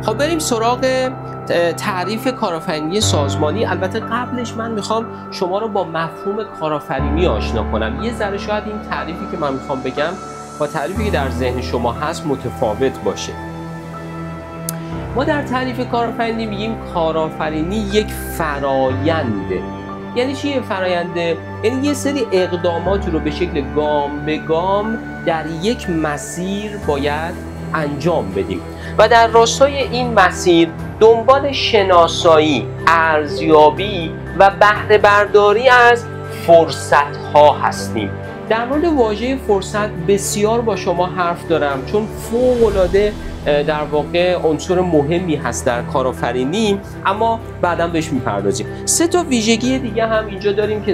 خب بریم سراغ تعریف کارآفرینی سازمانی. البته قبلش من میخوام شما رو با مفهوم کارآفرینی آشنا کنم. یه ذره شاید این تعریفی که من میخوام بگم با تعریفی که در ذهن شما هست متفاوت باشه. ما در تعریف کارآفرینی میگیم کارآفرینی یک فراینده. یعنی چی فراینده؟ یعنی یه سری اقدامات رو به شکل گام به گام در یک مسیر باید انجام بدیم و در راستای این مسیر دنبال شناسایی، ارزیابی و بهره برداری از فرصت‌ها هستیم. در مورد واژه فرصت بسیار با شما حرف دارم چون فوق‌العاده در واقع عنصر مهمی هست در کارآفرینی، اما بعداً بهش میپردازیم. 3 تا ویژگی دیگه هم اینجا داریم که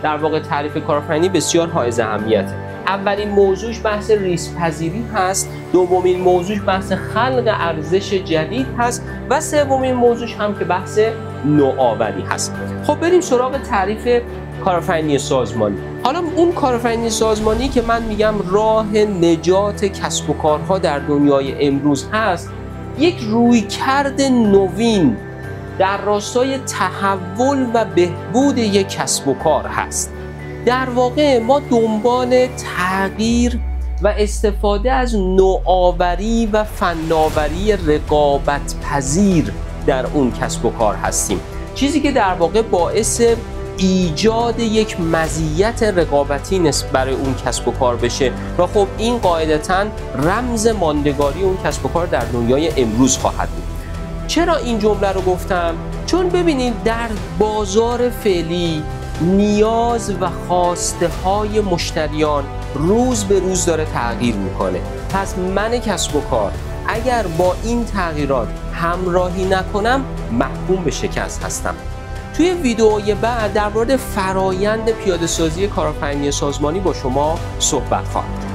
در واقع تعریف کارآفرینی بسیار حائز اهمیته. اولین موضوعش بحث ریسک‌پذیری هست، دومین موضوعش بحث خلق ارزش جدید هست و سومین موضوعش هم که بحث نوآوری هست. خب بریم سراغ تعریف کارآفرینی سازمانی. حالا اون کارآفرینی سازمانی که من میگم راه نجات کسب و کارها در دنیای امروز هست، یک رویکرد نوین در راستای تحول و بهبود یک کسب و کار هست. در واقع ما دنبال تغییر و استفاده از نوآوری و فناوری رقابت پذیر در اون کسب و کار هستیم، چیزی که در واقع باعث ایجاد یک مزیت رقابتی برای اون کسب و کار بشه و خب این قاعدتاً رمز ماندگاری اون کسب و کار در دنیای امروز خواهد بود. چرا این جمله رو گفتم؟ چون ببینید در بازار فعلی نیاز و خواسته های مشتریان روز به روز داره تغییر میکنه. پس من کسب و کار اگر با این تغییرات همراهی نکنم محکوم به شکست هستم. توی ویدئوی بعد در مورد فرایند پیاده سازی کارآفرینی سازمانی با شما صحبت خواهم کرد.